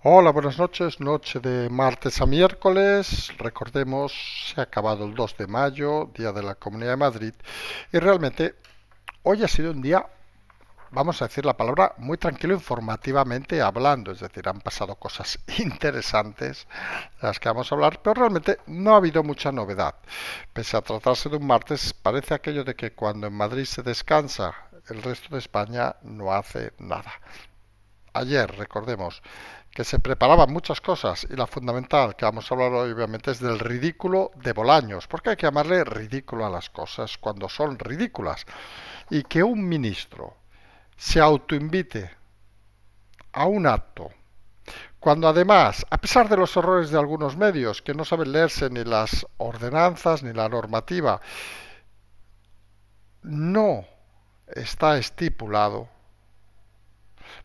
Hola, buenas noches. Noche de martes a miércoles. Recordemos, se ha acabado el 2 de mayo, Día de la Comunidad de Madrid. Y realmente hoy ha sido un día, vamos a decir la palabra, muy tranquilo informativamente hablando. Es decir, han pasado cosas interesantes de las que vamos a hablar, pero realmente no ha habido mucha novedad. Pese a tratarse de un martes, parece aquello de que cuando en Madrid se descansa, el resto de España no hace nada. Ayer, recordemos, que se preparaban muchas cosas y la fundamental que vamos a hablar hoy obviamente es del ridículo de Bolaños, porque hay que llamarle ridículo a las cosas cuando son ridículas. Y que un ministro se autoinvite a un acto, cuando además, a pesar de los errores de algunos medios que no saben leerse ni las ordenanzas ni la normativa, no está estipulado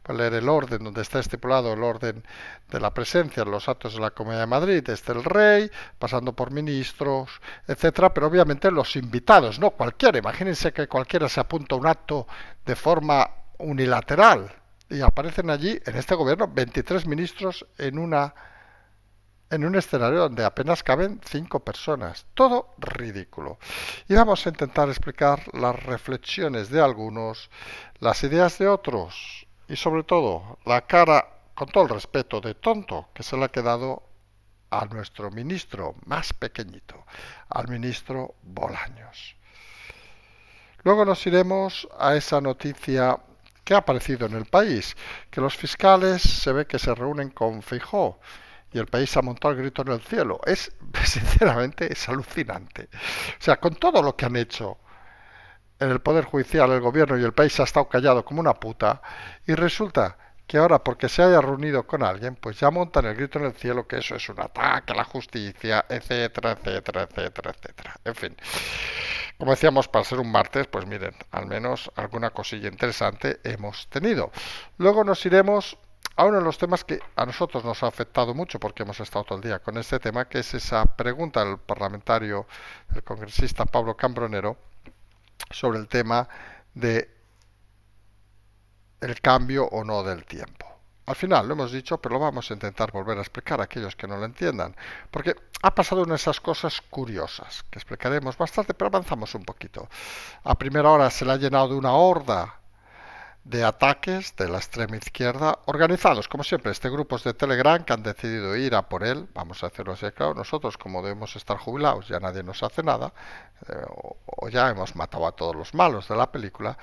para leer el orden donde está estipulado el orden de la presencia en los actos de la Comunidad de Madrid, desde el rey, pasando por ministros, etcétera, pero obviamente los invitados, no cualquiera. Imagínense que cualquiera se apunta a un acto de forma unilateral y aparecen allí en este gobierno 23 ministros en un escenario donde apenas caben 5 personas. Todo ridículo. Y vamos a intentar explicar las reflexiones de algunos, las ideas de otros y sobre todo la cara, con todo el respeto, de tonto que se le ha quedado a nuestro ministro más pequeñito, al ministro Bolaños. Luego nos iremos a esa noticia que ha aparecido en el país, que los fiscales se ve que se reúnen con Feijóo y el país ha montado el grito en el cielo. Es, sinceramente, es alucinante. O sea, con todo lo que han hecho en el Poder Judicial, el gobierno y el país ha estado callado como una puta y resulta que ahora porque se haya reunido con alguien, pues ya montan el grito en el cielo que eso es un ataque a la justicia, etcétera, etcétera, etcétera, etcétera. En fin, como decíamos, para ser un martes, pues miren, al menos alguna cosilla interesante hemos tenido. Luego nos iremos a uno de los temas que a nosotros nos ha afectado mucho porque hemos estado todo el día con este tema, que es esa pregunta del parlamentario, el congresista Pablo Cambronero, sobre el tema de el cambio o no del tiempo. Al final lo hemos dicho, pero lo vamos a intentar volver a explicar a aquellos que no lo entiendan, porque ha pasado una de esas cosas curiosas que explicaremos bastante, pero avanzamos un poquito. A primera hora se le ha llenado de una horda de ataques de la extrema izquierda, organizados, como siempre, grupos de Telegram que han decidido ir a por él. Vamos a hacerlo así, claro. Nosotros, como debemos estar jubilados, ya nadie nos hace nada, o ya hemos matado a todos los malos de la película.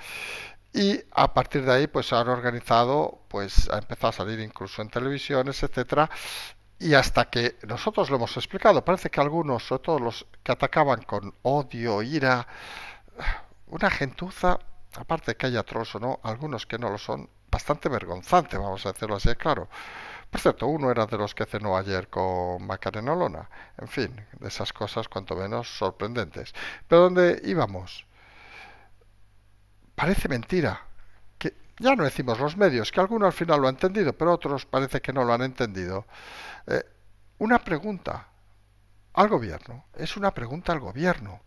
Y a partir de ahí, pues han organizado, pues ha empezado a salir incluso en televisiones, etcétera. Y hasta que nosotros lo hemos explicado, parece que algunos, sobre todo los que atacaban con odio, ira, una gentuza, aparte de que haya trolls o no, algunos que no lo son, bastante vergonzante, vamos a decirlo así, claro. Por cierto, uno era de los que cenó ayer con Macarena Olona. En fin, de esas cosas cuanto menos sorprendentes. Pero ¿dónde íbamos? Parece mentira. Que ya no decimos los medios, que alguno al final lo ha entendido, pero otros parece que no lo han entendido. Eh, una pregunta al gobierno es una pregunta al gobierno.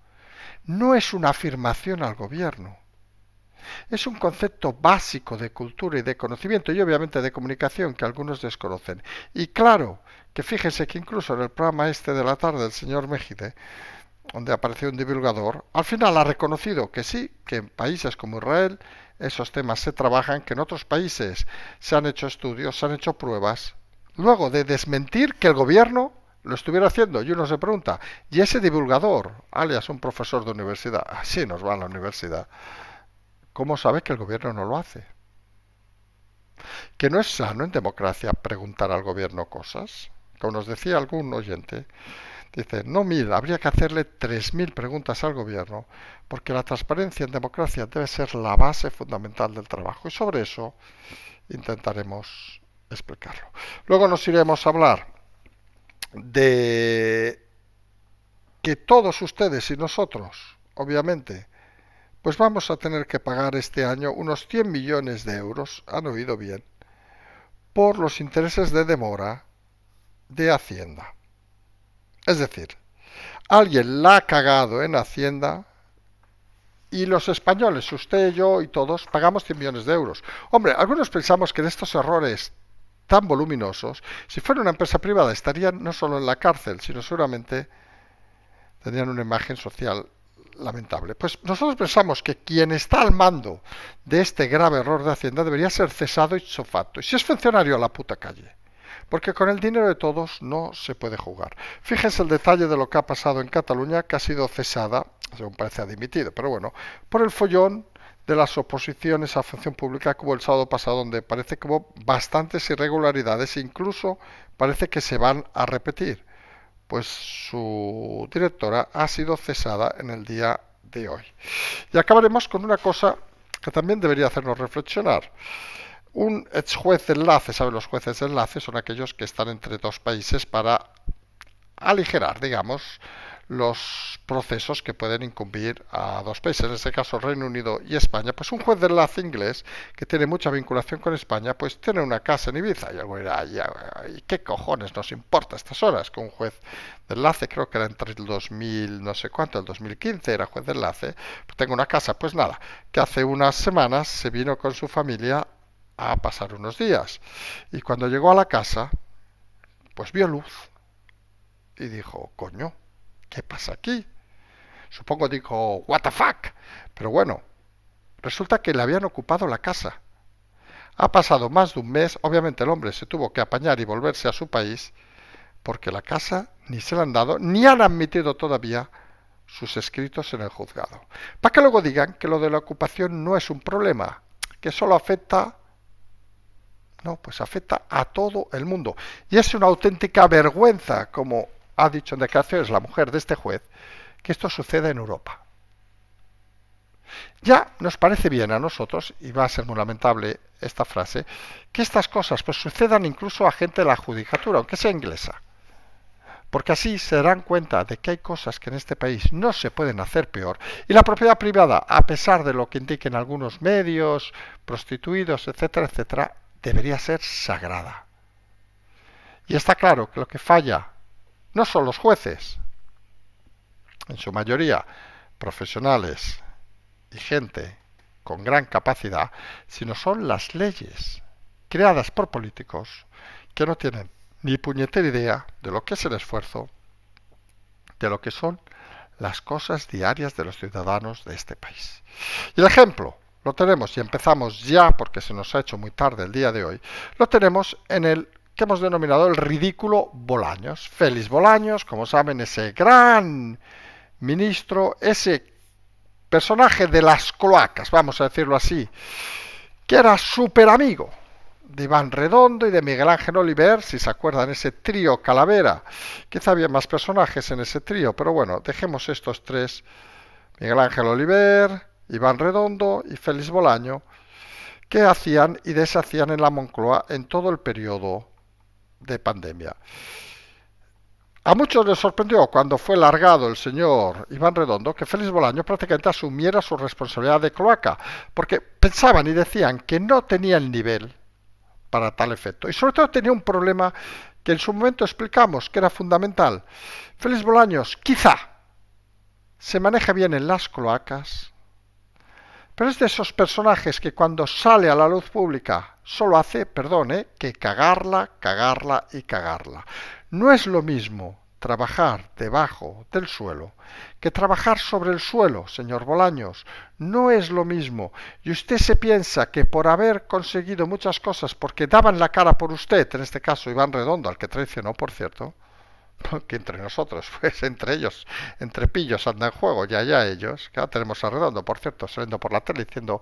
No es una afirmación al gobierno. Es un concepto básico de cultura y de conocimiento y obviamente de comunicación que algunos desconocen. Y claro, que fíjense que incluso en el programa este de la tarde del señor Mejide, donde apareció un divulgador, al final ha reconocido que sí, que en países como Israel esos temas se trabajan, que en otros países se han hecho estudios, se han hecho pruebas, luego de desmentir que el gobierno lo estuviera haciendo. Y uno se pregunta, ¿y ese divulgador, alias un profesor de universidad, así nos va a la universidad, cómo sabe que el gobierno no lo hace? Que no es sano en democracia preguntar al gobierno cosas. Como nos decía algún oyente, dice, no 1000, habría que hacerle 3000 preguntas al gobierno, porque la transparencia en democracia debe ser la base fundamental del trabajo. Y sobre eso intentaremos explicarlo. Luego nos iremos a hablar de que todos ustedes y nosotros, obviamente, pues vamos a tener que pagar este año unos 100 millones de euros, han oído bien, por los intereses de demora de Hacienda. Es decir, alguien la ha cagado en Hacienda y los españoles, usted, yo y todos, pagamos 100 millones de euros. Hombre, algunos pensamos que en estos errores tan voluminosos, si fuera una empresa privada estarían no solo en la cárcel, sino seguramente tendrían una imagen social lamentable. Pues nosotros pensamos que quien está al mando de este grave error de Hacienda debería ser cesado ipso facto. Y si es funcionario, a la puta calle. Porque con el dinero de todos no se puede jugar. Fíjense el detalle de lo que ha pasado en Cataluña, que ha sido cesada, según parece ha dimitido, pero bueno, por el follón de las oposiciones a función pública que hubo el sábado pasado, donde parece que hubo bastantes irregularidades e incluso parece que se van a repetir. Pues su directora ha sido cesada en el día de hoy. Y acabaremos con una cosa que también debería hacernos reflexionar. Un ex juez de enlace, ¿saben? Los jueces de enlace son aquellos que están entre dos países para aligerar, digamos, los procesos que pueden incumbir a dos países, en este caso Reino Unido y España. Pues un juez de enlace inglés que tiene mucha vinculación con España, pues tiene una casa en Ibiza. Y algo dirá, ¿y qué cojones nos importa a estas horas? Que un juez de enlace, creo que era entre el 2000, no sé cuánto, el 2015 era juez de enlace, pues tengo una casa. Pues nada, que hace unas semanas se vino con su familia a pasar unos días. Y cuando llegó a la casa, pues vio luz y dijo, coño, ¿qué pasa aquí? Supongo dijo, what the fuck. Pero bueno, resulta que le habían ocupado la casa. Ha pasado más de un mes, obviamente el hombre se tuvo que apañar y volverse a su país, porque la casa ni se la han dado, ni han admitido todavía sus escritos en el juzgado. Para que luego digan que lo de la ocupación no es un problema, que solo afecta... No, pues afecta a todo el mundo. Y es una auténtica vergüenza, como ha dicho en declaraciones la mujer de este juez, que esto suceda en Europa. Ya nos parece bien a nosotros, y va a ser muy lamentable esta frase, que estas cosas pues sucedan incluso a gente de la judicatura, aunque sea inglesa. Porque así se darán cuenta de que hay cosas que en este país no se pueden hacer peor. Y la propiedad privada, a pesar de lo que indiquen algunos medios, prostituidos, etcétera, etcétera, debería ser sagrada. Y está claro que lo que falla no son los jueces, en su mayoría profesionales y gente con gran capacidad, sino son las leyes creadas por políticos que no tienen ni puñetera idea de lo que es el esfuerzo, de lo que son las cosas diarias de los ciudadanos de este país. Y el ejemplo lo tenemos, y empezamos ya porque se nos ha hecho muy tarde el día de hoy, lo tenemos en el que hemos denominado el ridículo Bolaños. Félix Bolaños, como saben, ese gran ministro, ese personaje de las cloacas, vamos a decirlo así, que era súper amigo de Iván Redondo y de Miguel Ángel Oliver, si se acuerdan, ese trío Calavera. Quizá había más personajes en ese trío, pero bueno, dejemos estos tres, Miguel Ángel Oliver, Iván Redondo y Félix Bolaño, que hacían y deshacían en la Moncloa en todo el periodo de pandemia. A muchos les sorprendió cuando fue largado el señor Iván Redondo que Félix Bolaño prácticamente asumiera su responsabilidad de cloaca, porque pensaban y decían que no tenía el nivel para tal efecto. Y sobre todo tenía un problema que en su momento explicamos que era fundamental. Félix Bolaños quizá se maneja bien en las cloacas, pero es de esos personajes que cuando sale a la luz pública solo hace, que cagarla, cagarla y cagarla. No es lo mismo trabajar debajo del suelo que trabajar sobre el suelo, señor Bolaños. No es lo mismo. Y usted se piensa que por haber conseguido muchas cosas, porque daban la cara por usted, en este caso Iván Redondo, al que traicionó, por cierto, que entre nosotros, pues entre ellos, entre pillos anda en juego, ya ellos, que ahora tenemos a Redondo, por cierto, saliendo por la tele diciendo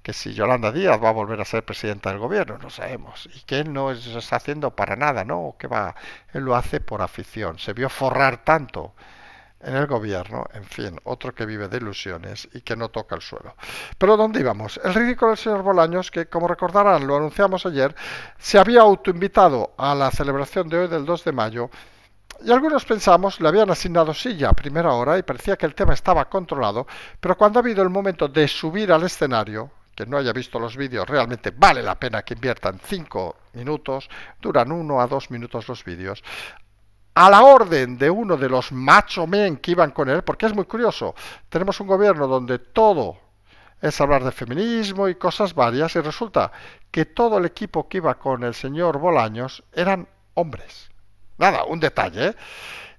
que si Yolanda Díaz va a volver a ser presidenta del gobierno, no sabemos, y que él no está haciendo para nada, no, que va, él lo hace por afición, se vio forrar tanto en el gobierno, en fin, otro que vive de ilusiones y que no toca el suelo. Pero ¿dónde íbamos? El ridículo del señor Bolaños, que como recordarán, lo anunciamos ayer, se había autoinvitado a la celebración de hoy del 2 de mayo. Y algunos pensamos, le habían asignado silla a primera hora y parecía que el tema estaba controlado, pero cuando ha habido el momento de subir al escenario, que no haya visto los vídeos, realmente vale la pena que inviertan 5 minutos, duran 1 a 2 minutos los vídeos, a la orden de uno de los macho men que iban con él, porque es muy curioso, tenemos un gobierno donde todo es hablar de feminismo y cosas varias, y resulta que todo el equipo que iba con el señor Bolaños eran hombres. Nada, un detalle, ¿eh?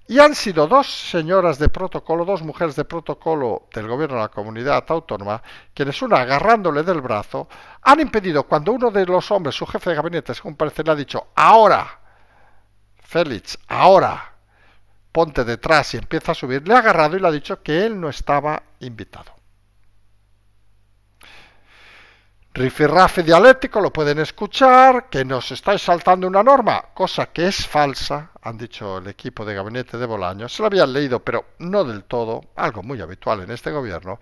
Y han sido dos señoras de protocolo, dos mujeres de protocolo del gobierno de la comunidad autónoma, quienes una agarrándole del brazo, han impedido cuando uno de los hombres, su jefe de gabinete, según parece, le ha dicho, ahora, Félix, ahora, ponte detrás y empieza a subir, le ha agarrado y le ha dicho que él no estaba invitado. Rifirrafe dialéctico, lo pueden escuchar, que nos estáis saltando una norma, cosa que es falsa, han dicho el equipo de gabinete de Bolaños, se lo habían leído, pero no del todo, algo muy habitual en este gobierno,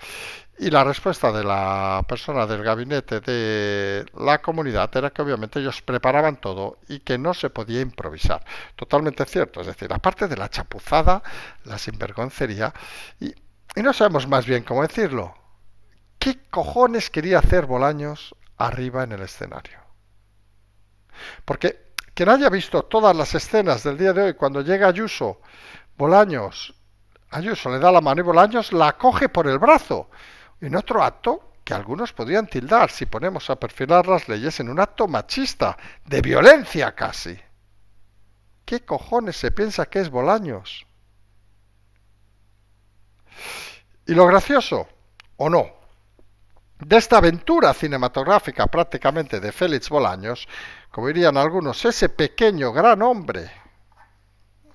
y la respuesta de la persona del gabinete de la comunidad era que obviamente ellos preparaban todo y que no se podía improvisar. Totalmente cierto, es decir, aparte de la chapuzada, la sinvergoncería, y no sabemos más bien cómo decirlo. ¿Qué cojones quería hacer Bolaños arriba en el escenario? Porque quien haya visto todas las escenas del día de hoy, cuando llega Ayuso, Ayuso le da la mano y Bolaños la coge por el brazo. En otro acto que algunos podrían tildar, si ponemos a perfilar las leyes, en un acto machista, de violencia casi. ¿Qué cojones se piensa que es Bolaños? Y lo gracioso, o no, de esta aventura cinematográfica prácticamente de Félix Bolaños, como dirían algunos, ese pequeño gran hombre,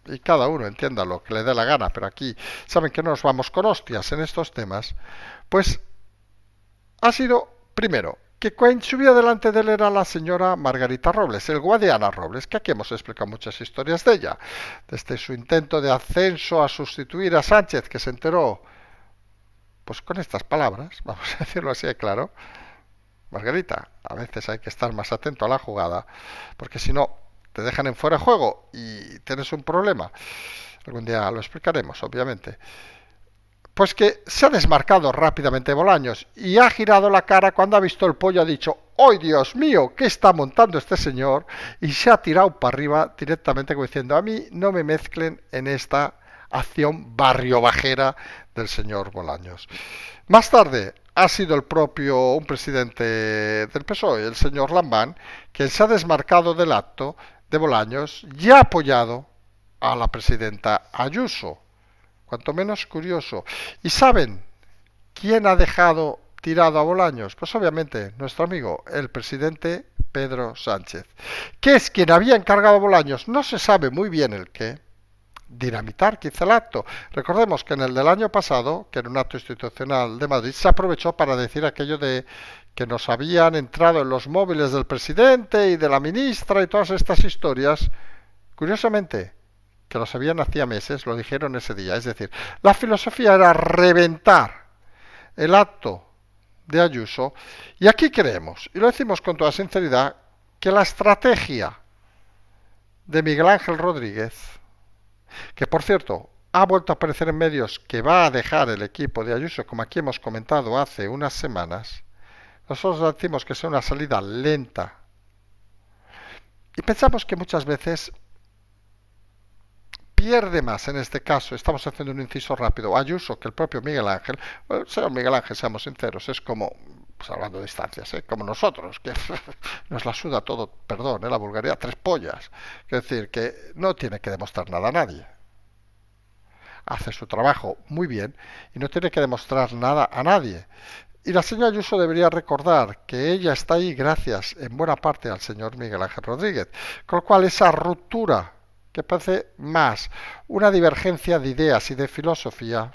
y cada uno entienda lo que le dé la gana, pero aquí saben que no nos vamos con hostias en estos temas, pues ha sido, primero, que quien subía delante de él era la señora Margarita Robles, el Guadiana Robles, que aquí hemos explicado muchas historias de ella, desde su intento de ascenso a sustituir a Sánchez, que se enteró pues con estas palabras, vamos a decirlo así de claro, Margarita, a veces hay que estar más atento a la jugada, porque si no, te dejan en fuera de juego y tienes un problema. Algún día lo explicaremos, obviamente. Pues que se ha desmarcado rápidamente Bolaños y ha girado la cara cuando ha visto el pollo, ha dicho, ¡ay, Dios mío! ¿Qué está montando este señor? Y se ha tirado para arriba directamente como diciendo, a mí no me mezclen en esta acción barrio bajera del señor Bolaños. Más tarde ha sido el propio un presidente del PSOE, el señor Lambán, quien se ha desmarcado del acto de Bolaños y ha apoyado a la presidenta Ayuso. Cuanto menos curioso. ¿Y saben quién ha dejado tirado a Bolaños? Pues obviamente nuestro amigo, el presidente Pedro Sánchez, que es quien había encargado a Bolaños, no se sabe muy bien el qué, dinamitar quizá el acto. Recordemos que en el del año pasado, que era un acto institucional de Madrid, se aprovechó para decir aquello de que nos habían entrado en los móviles del presidente y de la ministra y todas estas historias. Curiosamente, que lo sabían hacía meses, lo dijeron ese día. Es decir, la filosofía era reventar el acto de Ayuso. Y aquí creemos, y lo decimos con toda sinceridad, que la estrategia de Miguel Ángel Rodríguez, que por cierto ha vuelto a aparecer en medios que va a dejar el equipo de Ayuso, como aquí hemos comentado hace unas semanas, nosotros decimos que es una salida lenta. Y pensamos que muchas veces pierde más en este caso, estamos haciendo un inciso rápido, Ayuso que el propio Miguel Ángel. Bueno, señor Miguel Ángel, seamos sinceros, es como, pues hablando de distancias, como nosotros, que nos la suda todo, perdón, la vulgaridad, tres pollas. Es decir, que no tiene que demostrar nada a nadie. Hace su trabajo muy bien y no tiene que demostrar nada a nadie. Y la señora Ayuso debería recordar que ella está ahí gracias en buena parte al señor Miguel Ángel Rodríguez, con lo cual esa ruptura que parece más una divergencia de ideas y de filosofía,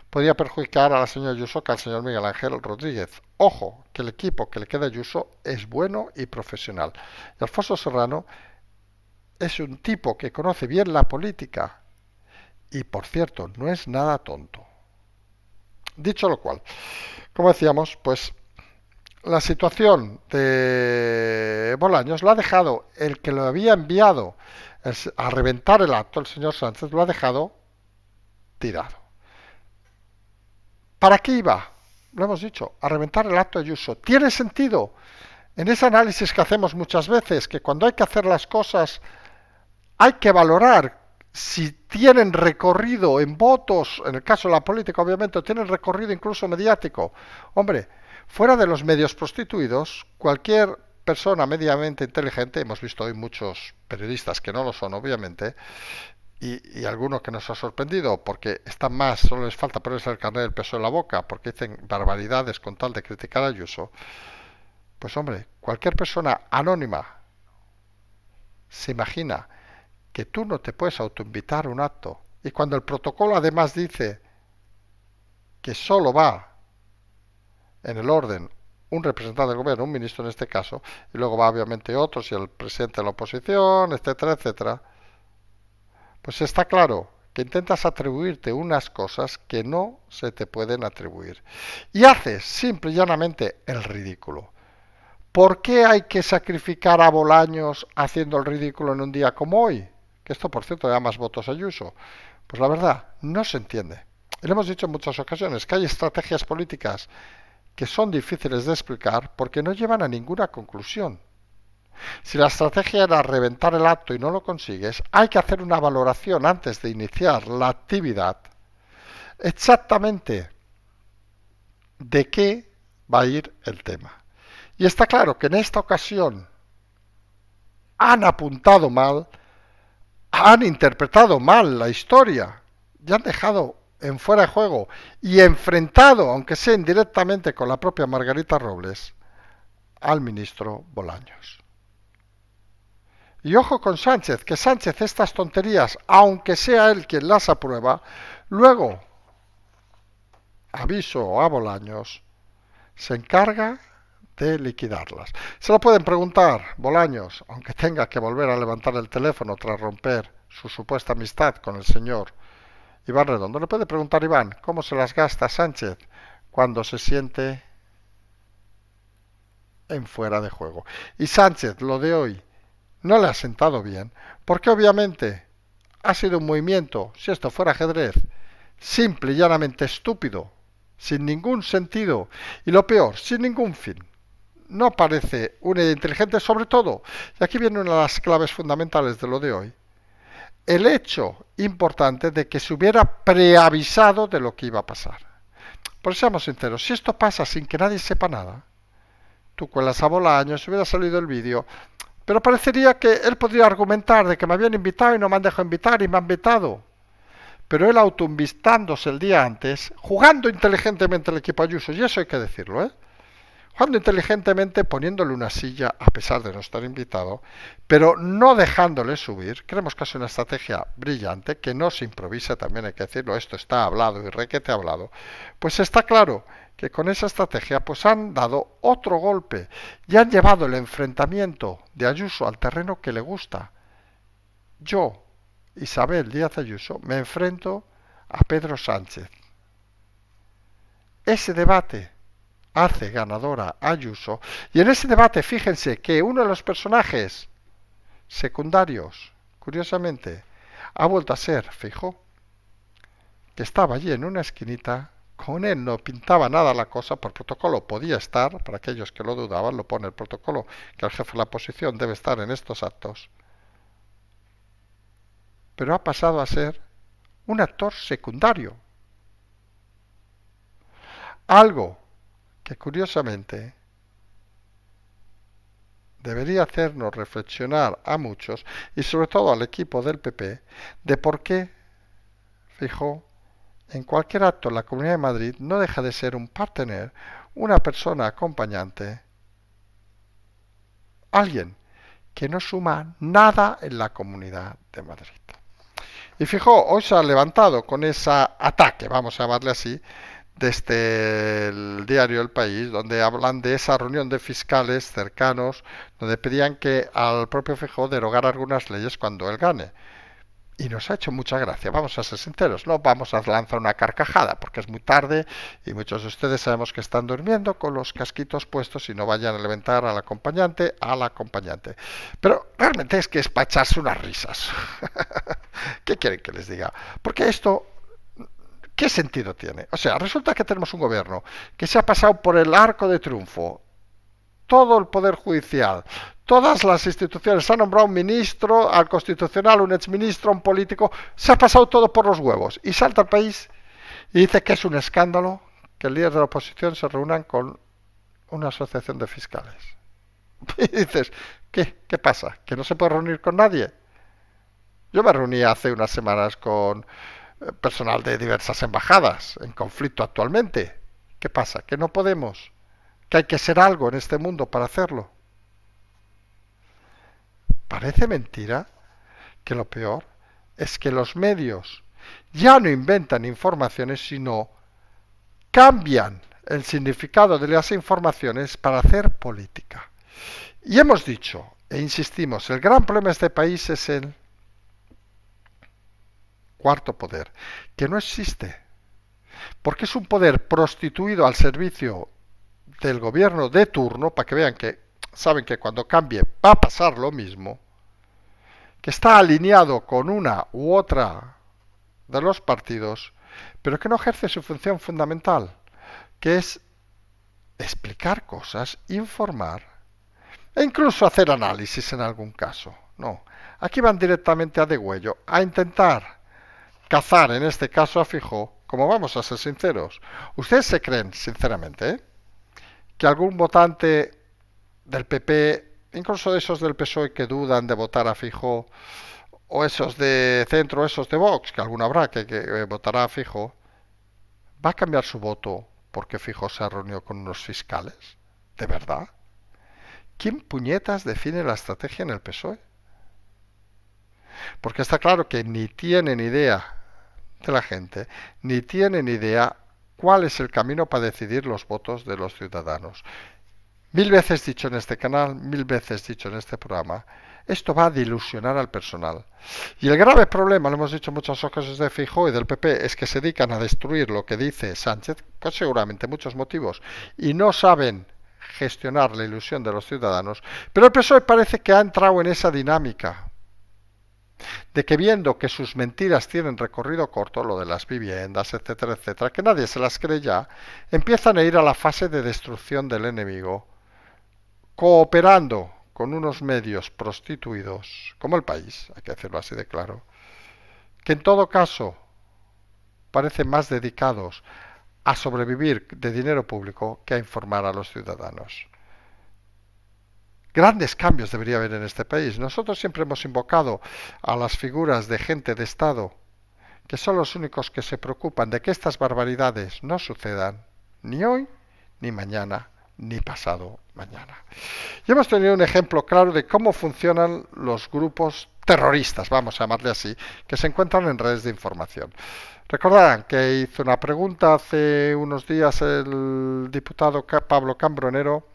podría perjudicar a la señora Ayuso que al señor Miguel Ángel Rodríguez. Ojo, que el equipo que le queda a Ayuso es bueno y profesional. Y Alfonso Serrano es un tipo que conoce bien la política y, por cierto, no es nada tonto. Dicho lo cual, como decíamos, pues la situación de Bolaños lo ha dejado, el que lo había enviado a reventar el acto, el señor Sánchez, lo ha dejado tirado. ¿Para qué iba? Lo hemos dicho, a reventar el acto de Ayuso. ¿Tiene sentido? En ese análisis que hacemos muchas veces, que cuando hay que hacer las cosas hay que valorar si tienen recorrido en votos, en el caso de la política obviamente, tienen recorrido incluso mediático. Hombre, fuera de los medios prostituidos, cualquier persona mediamente inteligente, hemos visto hoy muchos periodistas que no lo son obviamente, y alguno que nos ha sorprendido porque están más, solo les falta ponerse el carnet del peso en la boca porque dicen barbaridades con tal de criticar a Ayuso, pues hombre, cualquier persona anónima se imagina que tú no te puedes autoinvitar a un acto y cuando el protocolo además dice que solo va en el orden un representante del gobierno, un ministro en este caso, y luego va obviamente otros y el presidente de la oposición, etcétera, etcétera, pues está claro que intentas atribuirte unas cosas que no se te pueden atribuir. Y haces simple y llanamente el ridículo. ¿Por qué hay que sacrificar a Bolaños haciendo el ridículo en un día como hoy? Que esto, por cierto, da más votos a Ayuso. Pues la verdad, no se entiende. Y lo hemos dicho en muchas ocasiones, que hay estrategias políticas que son difíciles de explicar porque no llevan a ninguna conclusión. Si la estrategia era reventar el acto y no lo consigues, hay que hacer una valoración antes de iniciar la actividad exactamente de qué va a ir el tema. Y está claro que en esta ocasión han apuntado mal, han interpretado mal la historia y han dejado en fuera de juego y enfrentado, aunque sea indirectamente con la propia Margarita Robles, al ministro Bolaños. Y ojo con Sánchez, que Sánchez estas tonterías, aunque sea él quien las aprueba, luego, aviso a Bolaños, se encarga de liquidarlas. Se lo pueden preguntar Bolaños, aunque tenga que volver a levantar el teléfono tras romper su supuesta amistad con el señor Iván Redondo. Le puede preguntar Iván cómo se las gasta Sánchez cuando se siente en fuera de juego. Y Sánchez, lo de hoy, no le ha sentado bien, porque obviamente ha sido un movimiento, si esto fuera ajedrez, simple y llanamente estúpido, sin ningún sentido y lo peor, sin ningún fin. No parece una idea inteligente, sobre todo, y aquí viene una de las claves fundamentales de lo de hoy, el hecho importante de que se hubiera preavisado de lo que iba a pasar. Pero seamos sinceros, si esto pasa sin que nadie sepa nada, tú cuelas a Bolaños, hubiera salido el vídeo, pero parecería que él podría argumentar de que me habían invitado y no me han dejado invitar y me han vetado. Pero él autoinvitándose el día antes, jugando inteligentemente el equipo Ayuso, y eso hay que decirlo, ¿eh? Jugando inteligentemente, poniéndole una silla a pesar de no estar invitado, pero no dejándole subir. Creemos que es una estrategia brillante, que no se improvisa, también hay que decirlo, esto está hablado y requete hablado. Pues está claro que con esa estrategia pues han dado otro golpe y han llevado el enfrentamiento de Ayuso al terreno que le gusta. Yo, Isabel Díaz Ayuso, me enfrento a Pedro Sánchez. Ese debate hace ganadora a Ayuso y en ese debate fíjense que uno de los personajes secundarios, curiosamente, ha vuelto a ser Feijóo, que estaba allí en una esquinita, con él no pintaba nada la cosa, por protocolo podía estar, para aquellos que lo dudaban, lo pone el protocolo, que el jefe de la oposición debe estar en estos actos, pero ha pasado a ser un actor secundario. Algo que curiosamente debería hacernos reflexionar a muchos y sobre todo al equipo del PP de por qué Feijóo en cualquier acto en la Comunidad de Madrid no deja de ser un partener, una persona acompañante, alguien que no suma nada en la Comunidad de Madrid. Y Feijóo hoy se ha levantado con ese ataque, vamos a llamarle así, desde el diario El País, donde hablan de esa reunión de fiscales cercanos, donde pedían que al propio Feijóo derogara algunas leyes cuando él gane. Y nos ha hecho mucha gracia, vamos a ser sinceros, no vamos a lanzar una carcajada porque es muy tarde y muchos de ustedes sabemos que están durmiendo con los casquitos puestos y no vayan a levantar al acompañante, Pero realmente es que es para echarse unas risas. ¿Qué quieren que les diga? Porque esto, ¿qué sentido tiene? O sea, resulta que tenemos un gobierno que se ha pasado por el arco de triunfo todo el poder judicial, todas las instituciones, se ha nombrado un ministro, al constitucional, un exministro, un político, se ha pasado todo por los huevos y salta al país y dice que es un escándalo que el líder de la oposición se reúnan con una asociación de fiscales. Y dices, ¿qué pasa? ¿Que no se puede reunir con nadie? Yo me reuní hace unas semanas con personal de diversas embajadas en conflicto actualmente. ¿Qué pasa? ¿Que no podemos? ¿Que hay que ser algo en este mundo para hacerlo? Parece mentira que lo peor es que los medios ya no inventan informaciones, sino cambian el significado de las informaciones para hacer política. Y hemos dicho e insistimos, el gran problema de este país es el cuarto poder, que no existe, porque es un poder prostituido al servicio del gobierno de turno, para que vean que saben que cuando cambie va a pasar lo mismo, que está alineado con una u otra de los partidos, pero que no ejerce su función fundamental, que es explicar cosas, informar e incluso hacer análisis en algún caso. No, aquí van directamente a degüello, a intentar cazar en este caso a Feijóo, como vamos a ser sinceros. ¿Ustedes se creen, sinceramente, que algún votante del PP, incluso de esos del PSOE que dudan de votar a Feijóo, o esos de centro, esos de Vox, que alguno habrá que votará a Feijóo, va a cambiar su voto porque Feijóo se ha reunido con unos fiscales? ¿De verdad? ¿Quién puñetas define la estrategia en el PSOE? Porque está claro que ni tienen idea de la gente, ni tienen idea cuál es el camino para decidir los votos de los ciudadanos. Mil veces dicho en este canal, mil veces dicho en este programa, esto va a dilusionar al personal. Y el grave problema, lo hemos dicho en muchas ocasiones de Feijóo y del PP, es que se dedican a destruir lo que dice Sánchez, con seguramente muchos motivos, y no saben gestionar la ilusión de los ciudadanos. Pero el PSOE parece que ha entrado en esa dinámica de que viendo que sus mentiras tienen recorrido corto, lo de las viviendas, etcétera, etcétera, que nadie se las cree ya, empiezan a ir a la fase de destrucción del enemigo, cooperando con unos medios prostituidos, como El País, hay que decirlo así de claro, que en todo caso parecen más dedicados a sobrevivir de dinero público que a informar a los ciudadanos. Grandes cambios debería haber en este país. Nosotros siempre hemos invocado a las figuras de gente de Estado, que son los únicos que se preocupan de que estas barbaridades no sucedan, ni hoy, ni mañana, ni pasado mañana. Y hemos tenido un ejemplo claro de cómo funcionan los grupos terroristas, vamos a llamarle así, que se encuentran en redes de información. Recordarán que hizo una pregunta hace unos días el diputado Pablo Cambronero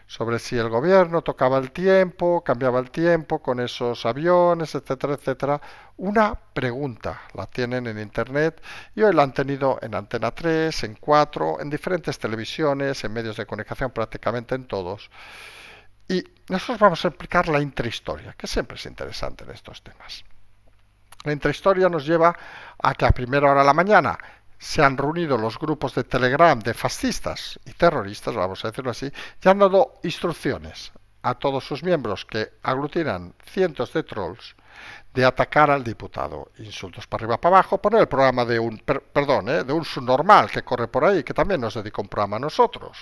sobre si el gobierno tocaba el tiempo, cambiaba el tiempo con esos aviones, etcétera, etcétera. Una pregunta, la tienen en internet y hoy la han tenido en Antena 3, en 4, en diferentes televisiones, en medios de comunicación, prácticamente en todos. Y nosotros vamos a explicar la intrahistoria, que siempre es interesante en estos temas. La intrahistoria nos lleva a que a primera hora de la mañana se han reunido los grupos de Telegram de fascistas y terroristas, vamos a decirlo así, y han dado instrucciones a todos sus miembros, que aglutinan cientos de trolls, de atacar al diputado. Insultos para arriba, para abajo, poner el programa de un, de un subnormal que corre por ahí, que también nos dedica un programa a nosotros.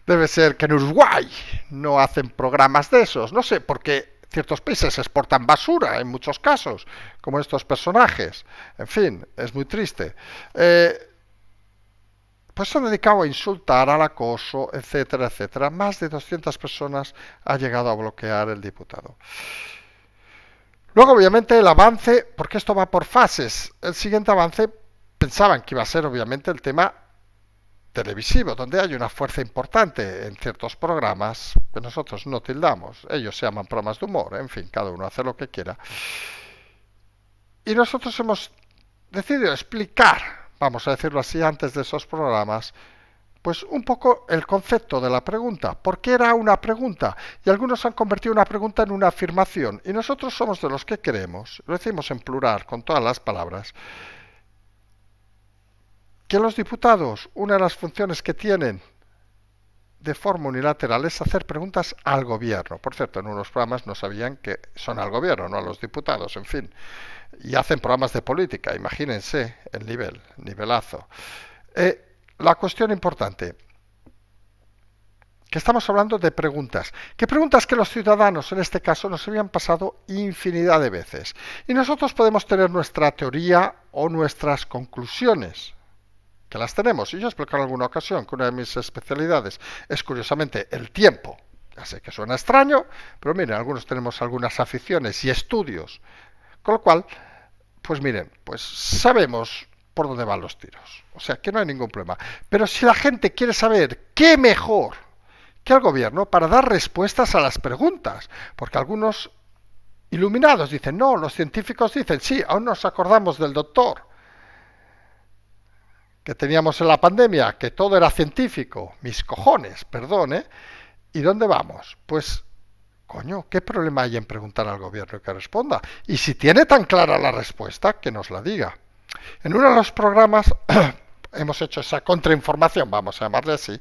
Debe ser que en Uruguay no hacen programas de esos, no sé, porque ciertos países exportan basura en muchos casos, como estos personajes. En fin, es muy triste. Pues se han dedicado a insultar, al acoso, etcétera, etcétera. Más de 200 personas ha llegado a bloquear el diputado. Luego, obviamente, el avance, porque esto va por fases. El siguiente avance pensaban que iba a ser, obviamente, el tema televisivo, donde hay una fuerza importante en ciertos programas que nosotros no tildamos. Ellos se llaman programas de humor, en fin, cada uno hace lo que quiera. Y nosotros hemos decidido explicar, vamos a decirlo así, antes de esos programas, pues un poco el concepto de la pregunta. ¿Por qué era una pregunta? Y algunos han convertido una pregunta en una afirmación. Y nosotros somos de los que creemos, lo decimos en plural, con todas las palabras, que los diputados, una de las funciones que tienen de forma unilateral es hacer preguntas al gobierno. Por cierto, en unos programas no sabían que son al gobierno, no a los diputados, en fin. Y hacen programas de política, imagínense el nivelazo. La cuestión importante, que estamos hablando de preguntas. ¿Qué preguntas que los ciudadanos, en este caso, nos habían pasado infinidad de veces? Y nosotros podemos tener nuestra teoría o nuestras conclusiones, que las tenemos. Y yo he explicado en alguna ocasión que una de mis especialidades es, curiosamente, el tiempo. Ya sé que suena extraño, pero miren, algunos tenemos algunas aficiones y estudios. Con lo cual, pues miren, pues sabemos por dónde van los tiros. O sea, que no hay ningún problema. Pero si la gente quiere saber qué mejor que al gobierno para dar respuestas a las preguntas, porque algunos iluminados dicen, no, los científicos dicen, sí, aún nos acordamos del doctor que teníamos en la pandemia, que todo era científico, mis cojones, perdón, ¿eh? ¿Y dónde vamos? Pues, coño, ¿qué problema hay en preguntar al gobierno que responda? Y si tiene tan clara la respuesta, que nos la diga. En uno de los programas hemos hecho esa contrainformación, vamos a llamarle así,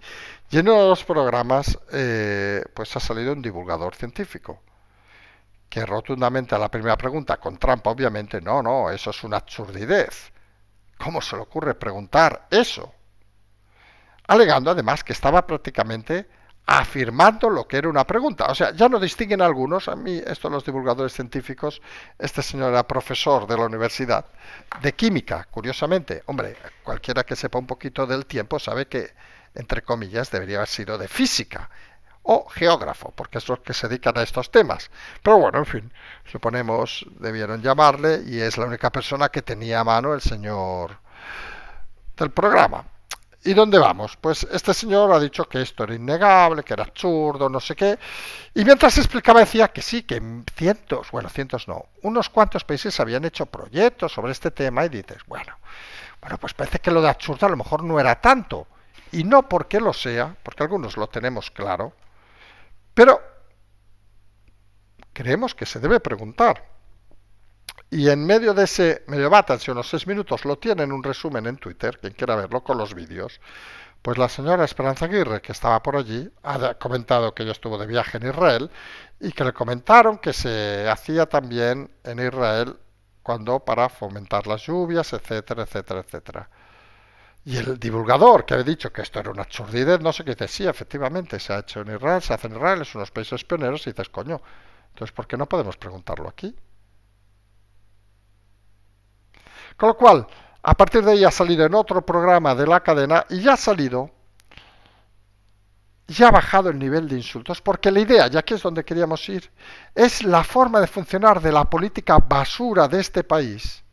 y en uno de los programas pues ha salido un divulgador científico que rotundamente a la primera pregunta, con trampa obviamente, no, eso es una absurdidez. ¿Cómo se le ocurre preguntar eso? Alegando además que estaba prácticamente afirmando lo que era una pregunta. O sea, ya no distinguen algunos, a mí, esto los divulgadores científicos, este señor era profesor de la universidad, de química, curiosamente. Hombre, cualquiera que sepa un poquito del tiempo sabe que, entre comillas, debería haber sido de física o geógrafo, porque es los que se dedican a estos temas. Pero bueno, en fin, suponemos, debieron llamarle y es la única persona que tenía a mano el señor del programa. ¿Y dónde vamos? Pues este señor ha dicho que esto era innegable, que era absurdo, no sé qué. Y mientras explicaba decía que sí, que cientos no, unos cuantos países habían hecho proyectos sobre este tema y dices, bueno, pues parece que lo de absurdo a lo mejor no era tanto. Y no porque lo sea, porque algunos lo tenemos claro, pero creemos que se debe preguntar. Y en medio de ese medio si unos 6 minutos, lo tienen un resumen en Twitter, quien quiera verlo con los vídeos, pues la señora Esperanza Aguirre, que estaba por allí, ha comentado que ella estuvo de viaje en Israel y que le comentaron que se hacía también en Israel cuando para fomentar las lluvias, etcétera, etcétera, etcétera. Y el divulgador que había dicho que esto era una absurdidez, no sé qué dice, sí, efectivamente, se ha hecho en Israel, se hace en Israel, es unos países pioneros, y dices, coño, entonces ¿por qué no podemos preguntarlo aquí? Con lo cual, a partir de ahí ha salido en otro programa de la cadena y ya ha salido, ya ha bajado el nivel de insultos, porque la idea, ya que es donde queríamos ir, es la forma de funcionar de la política basura de este país,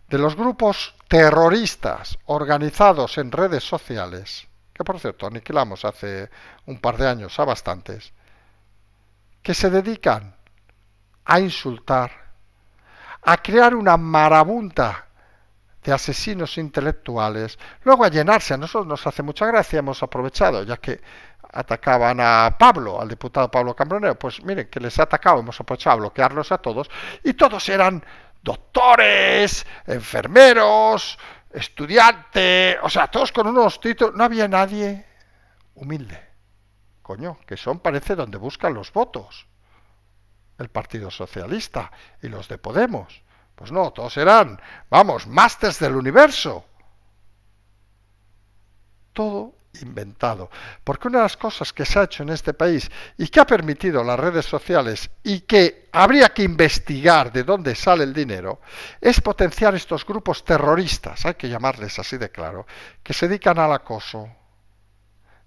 de los grupos terroristas organizados en redes sociales, que por cierto aniquilamos hace un par de años a bastantes, que se dedican a insultar, a crear una marabunta de asesinos intelectuales, luego a llenarse. A nosotros nos hace mucha gracia, hemos aprovechado, ya que atacaban a Pablo, al diputado Pablo Cambronero, pues miren, que les ha atacado, hemos aprovechado a bloquearlos a todos, y todos eran doctores, enfermeros, estudiantes, o sea, todos con unos títulos, no había nadie humilde. Coño, que son, parece, donde buscan los votos. El Partido Socialista y los de Podemos. Pues no, todos eran, vamos, másters del universo. Todo inventado. Porque una de las cosas que se ha hecho en este país y que ha permitido las redes sociales y que habría que investigar de dónde sale el dinero es potenciar estos grupos terroristas, hay que llamarles así de claro, que se dedican al acoso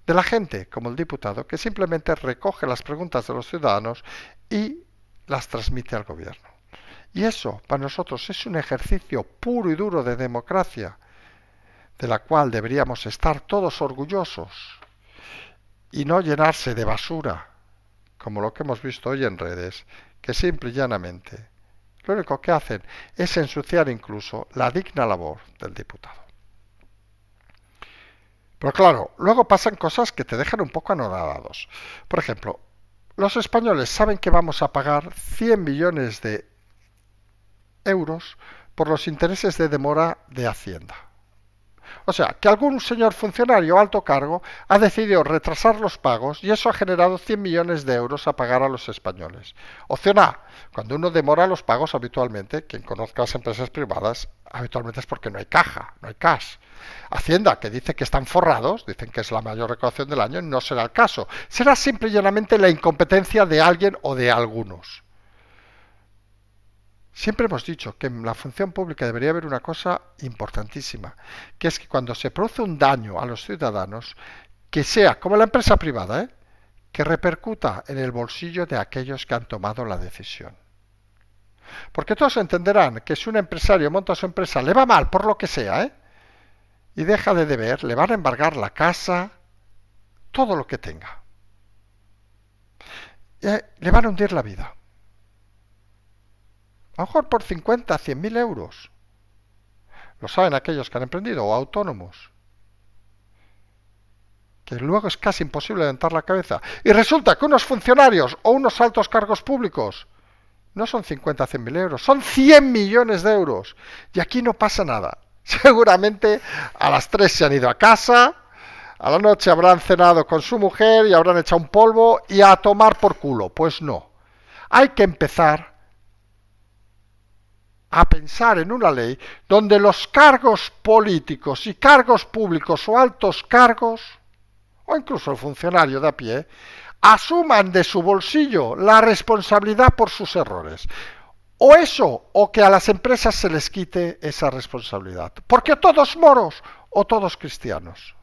de la gente, como el diputado, que simplemente recoge las preguntas de los ciudadanos y las transmite al gobierno. Y eso, para nosotros, es un ejercicio puro y duro de democracia, de la cual deberíamos estar todos orgullosos y no llenarse de basura, como lo que hemos visto hoy en redes, que simple y llanamente lo único que hacen es ensuciar incluso la digna labor del diputado. Pero claro, luego pasan cosas que te dejan un poco anonadados. Por ejemplo, los españoles saben que vamos a pagar 100 millones de euros por los intereses de demora de Hacienda. O sea, que algún señor funcionario o alto cargo ha decidido retrasar los pagos y eso ha generado 100 millones de euros a pagar a los españoles. Opción A, cuando uno demora los pagos habitualmente, quien conozca las empresas privadas, habitualmente es porque no hay caja, no hay cash. Hacienda, que dice que están forrados, dicen que es la mayor recaudación del año, no será el caso. Será simple y llanamente la incompetencia de alguien o de algunos. Siempre hemos dicho que en la función pública debería haber una cosa importantísima, que es que cuando se produce un daño a los ciudadanos, que sea como la empresa privada, que repercuta en el bolsillo de aquellos que han tomado la decisión. Porque todos entenderán que si un empresario monta su empresa, le va mal por lo que sea, y deja de deber, le van a embargar la casa, todo lo que tenga. Y le van a hundir la vida. A lo mejor por 50, 100 mil euros. Lo saben aquellos que han emprendido o autónomos. Que luego es casi imposible levantar la cabeza. Y resulta que unos funcionarios o unos altos cargos públicos no son 50, 100 mil euros, son 100 millones de euros. Y aquí no pasa nada. Seguramente a las 3 se han ido a casa, a la noche habrán cenado con su mujer y habrán echado un polvo y a tomar por culo. Pues no. Hay que empezar a pensar en una ley donde los cargos políticos y cargos públicos o altos cargos, o incluso el funcionario de a pie, asuman de su bolsillo la responsabilidad por sus errores. O eso, o que a las empresas se les quite esa responsabilidad. Porque todos moros o todos cristianos.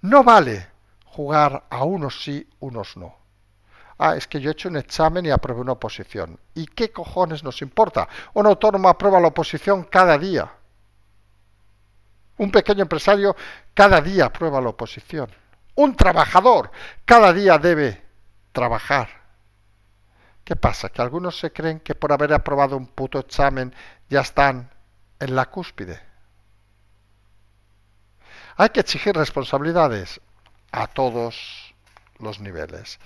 No vale jugar a unos sí, unos no. Ah, es que yo he hecho un examen y aprobé una oposición. ¿Y qué cojones nos importa? Un autónomo aprueba la oposición cada día. Un pequeño empresario cada día aprueba la oposición. Un trabajador cada día debe trabajar. ¿Qué pasa? ¿Que algunos se creen que por haber aprobado un puto examen ya están en la cúspide? Hay que exigir responsabilidades a todos los niveles.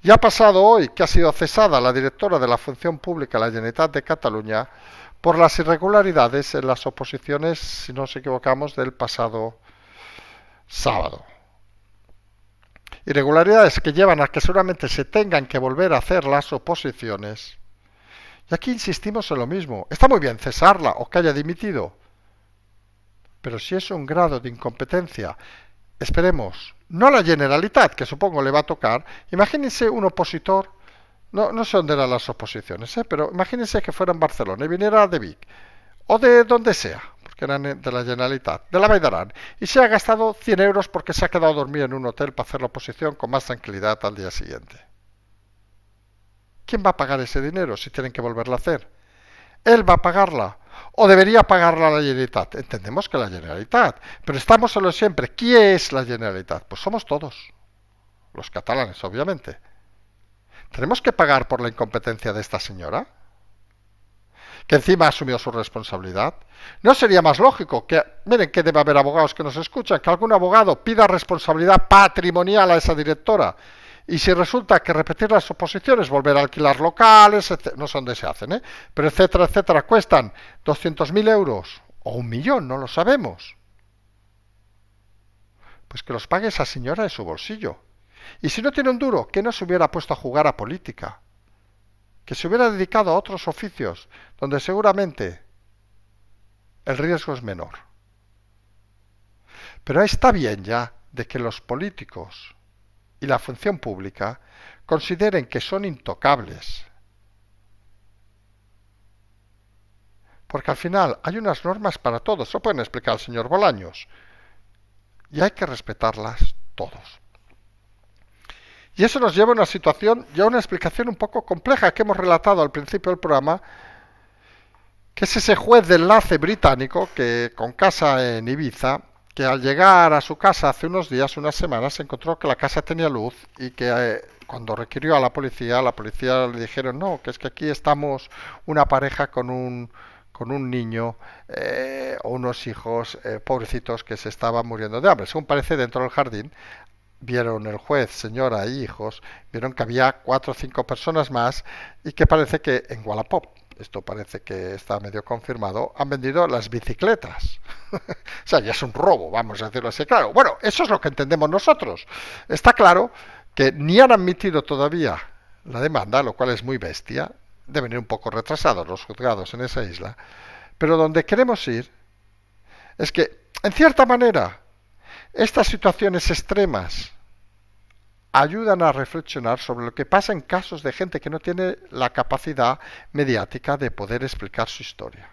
Y ha pasado hoy que ha sido cesada la directora de la Función Pública de la Generalitat de Cataluña por las irregularidades en las oposiciones, si no nos equivocamos, del pasado sábado. Irregularidades que llevan a que seguramente se tengan que volver a hacer las oposiciones. Y aquí insistimos en lo mismo. Está muy bien cesarla o que haya dimitido. Pero si es un grado de incompetencia, esperemos, no a la Generalitat, que supongo le va a tocar, imagínense un opositor, no sé dónde eran las oposiciones, pero imagínense que fuera en Barcelona y viniera de Vic, o de donde sea, porque eran de la Generalitat, de la Vall d'Aran, y se ha gastado 100 euros porque se ha quedado a dormir en un hotel para hacer la oposición con más tranquilidad al día siguiente. ¿Quién va a pagar ese dinero si tienen que volverla a hacer? Él va a pagarla. ¿O debería pagarla la Generalitat? Entendemos que la Generalitat. Pero estamos en lo siempre. ¿Quién es la Generalitat? Pues somos todos. Los catalanes, obviamente. ¿Tenemos que pagar por la incompetencia de esta señora? Que encima asumió su responsabilidad. ¿No sería más lógico que, miren que debe haber abogados que nos escuchan, que algún abogado pida responsabilidad patrimonial a esa directora? Y si resulta que repetir las oposiciones, volver a alquilar locales, no sé dónde se hacen, pero etcétera, etcétera, cuestan 200.000 euros o 1.000.000, no lo sabemos. Pues que los pague esa señora de su bolsillo. Y si no tiene un duro, que no se hubiera puesto a jugar a política. Que se hubiera dedicado a otros oficios, donde seguramente el riesgo es menor. Pero está bien ya de que los políticos y la función pública consideren que son intocables. Porque al final hay unas normas para todos, eso pueden explicar el señor Bolaños, y hay que respetarlas todos. Y eso nos lleva a una situación y a una explicación un poco compleja que hemos relatado al principio del programa, que es ese juez de enlace británico que con casa en Ibiza, que al llegar a su casa hace unos días, unas semanas, se encontró que la casa tenía luz y que cuando requirió a la policía le dijeron, no, que es que aquí estamos una pareja con un niño o unos hijos pobrecitos que se estaban muriendo de hambre. Según parece, dentro del jardín vieron el juez, señora y hijos, vieron que había 4 o 5 personas más y que parece que en Wallapop, esto parece que está medio confirmado, han vendido las bicicletas. O sea, ya es un robo, vamos a decirlo así. Claro, bueno, eso es lo que entendemos nosotros. Está claro que ni han admitido todavía la demanda, lo cual es muy bestia. Deben ir un poco retrasados los juzgados en esa isla. Pero donde queremos ir es que, en cierta manera, estas situaciones extremas ayudan a reflexionar sobre lo que pasa en casos de gente que no tiene la capacidad mediática de poder explicar su historia.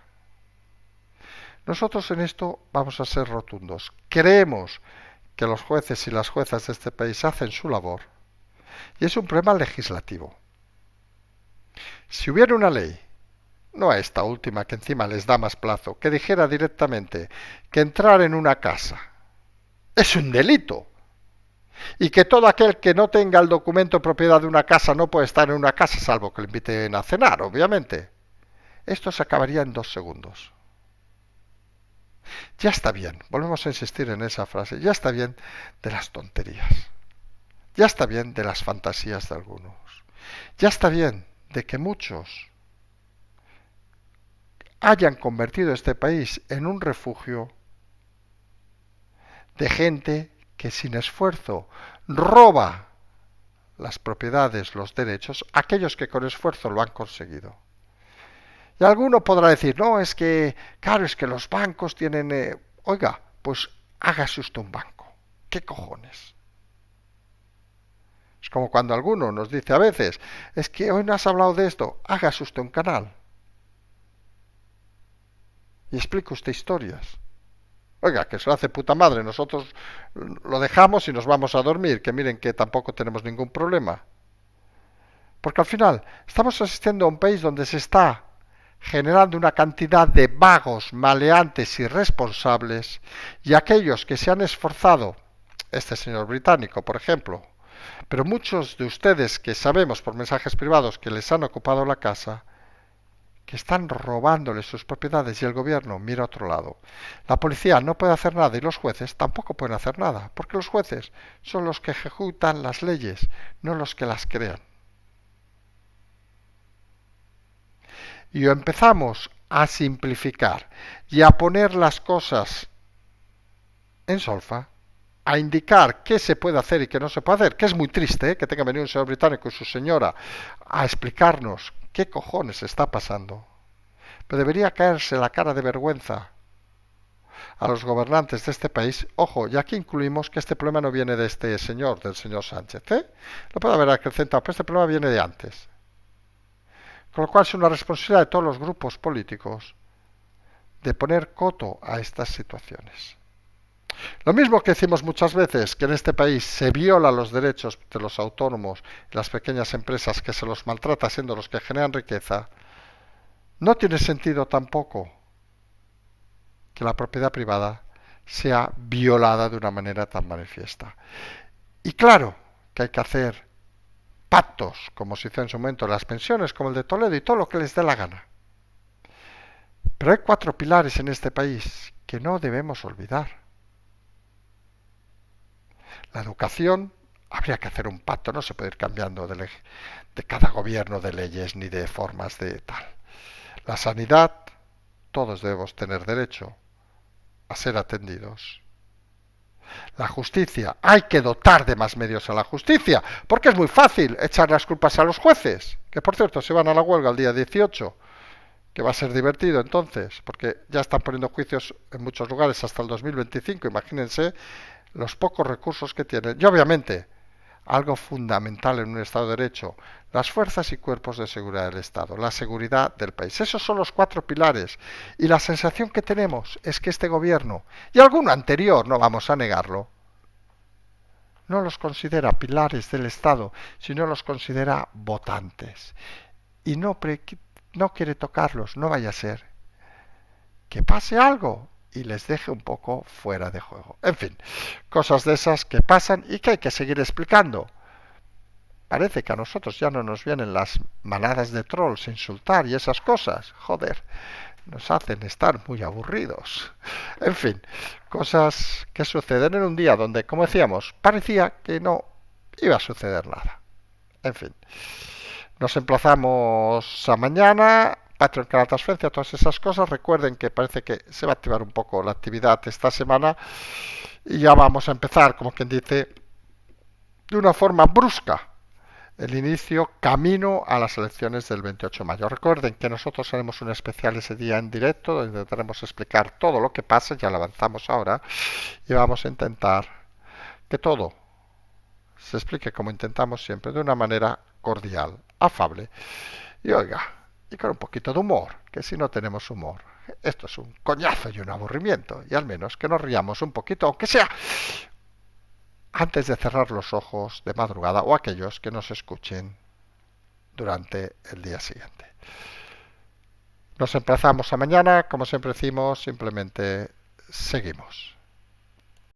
Nosotros en esto vamos a ser rotundos. Creemos que los jueces y las juezas de este país hacen su labor y es un problema legislativo. Si hubiera una ley, no esta última que encima les da más plazo, que dijera directamente que entrar en una casa es un delito y que todo aquel que no tenga el documento de propiedad de una casa no puede estar en una casa salvo que le inviten a cenar, obviamente, esto se acabaría en 2 segundos. Ya está bien, volvemos a insistir en esa frase, ya está bien de las tonterías, ya está bien de las fantasías de algunos, ya está bien de que muchos hayan convertido este país en un refugio de gente que sin esfuerzo roba las propiedades, los derechos, aquellos que con esfuerzo lo han conseguido. Y alguno podrá decir, no, es que, claro, es que los bancos tienen... Oiga, pues hágase usted un banco. ¿Qué cojones? Es como cuando alguno nos dice a veces, es que hoy no has hablado de esto, hágase usted un canal. Y explique usted historias. Oiga, que se lo hace puta madre, nosotros lo dejamos y nos vamos a dormir, que miren que tampoco tenemos ningún problema. Porque al final estamos asistiendo a un país donde se está generando una cantidad de vagos, maleantes, irresponsables, y aquellos que se han esforzado, este señor británico, por ejemplo, pero muchos de ustedes que sabemos por mensajes privados que les han ocupado la casa, que están robándoles sus propiedades y el gobierno mira a otro lado. La policía no puede hacer nada y los jueces tampoco pueden hacer nada, porque los jueces son los que ejecutan las leyes, no los que las crean. Y empezamos a simplificar y a poner las cosas en solfa, a indicar qué se puede hacer y qué no se puede hacer, que es muy triste que tenga venido un señor británico y su señora a explicarnos qué cojones está pasando. Pero debería caerse la cara de vergüenza a los gobernantes de este país. Ojo, y aquí incluimos que este problema no viene de este señor, del señor Sánchez, Lo puede haber acrecentado, pero este problema viene de antes. Con lo cual es una responsabilidad de todos los grupos políticos de poner coto a estas situaciones. Lo mismo que decimos muchas veces, que en este país se violan los derechos de los autónomos y las pequeñas empresas, que se los maltrata siendo los que generan riqueza, no tiene sentido tampoco que la propiedad privada sea violada de una manera tan manifiesta. Y claro que hay que hacer pactos, como se hizo en su momento, las pensiones, como el de Toledo, y todo lo que les dé la gana. Pero hay 4 pilares en este país que no debemos olvidar. La educación, habría que hacer un pacto, no se puede ir cambiando de cada gobierno de leyes ni de formas de tal. La sanidad, todos debemos tener derecho a ser atendidos. La justicia, hay que dotar de más medios a la justicia, porque es muy fácil echar las culpas a los jueces, que por cierto se van a la huelga el día 18, que va a ser divertido entonces, porque ya están poniendo juicios en muchos lugares hasta el 2025, imagínense los pocos recursos que tienen. Y obviamente, algo fundamental en un Estado de Derecho, las fuerzas y cuerpos de seguridad del Estado, la seguridad del país. Esos son los 4 pilares. Y la sensación que tenemos es que este gobierno, y alguno anterior, no vamos a negarlo, no los considera pilares del Estado, sino los considera votantes. Y no quiere tocarlos, no vaya a ser que pase algo y les deje un poco fuera de juego. En fin, cosas de esas que pasan y que hay que seguir explicando. Parece que a nosotros ya no nos vienen las manadas de trolls a insultar y esas cosas. Joder, nos hacen estar muy aburridos. En fin, cosas que suceden en un día donde, como decíamos, parecía que no iba a suceder nada. En fin, nos emplazamos a mañana Patreon, canal transferencia, todas esas cosas. Recuerden que parece que se va a activar un poco la actividad esta semana y ya vamos a empezar, como quien dice, de una forma brusca el inicio camino a las elecciones del 28 de mayo. Recuerden que nosotros haremos un especial ese día en directo donde intentaremos explicar todo lo que pasa, ya lo avanzamos ahora, y vamos a intentar que todo se explique como intentamos siempre, de una manera cordial, afable y oiga, y con un poquito de humor, que si no tenemos humor, esto es un coñazo y un aburrimiento, y al menos que nos riamos un poquito, aunque sea antes de cerrar los ojos de madrugada o aquellos que nos escuchen durante el día siguiente. Nos emplazamos a mañana, como siempre decimos, simplemente seguimos.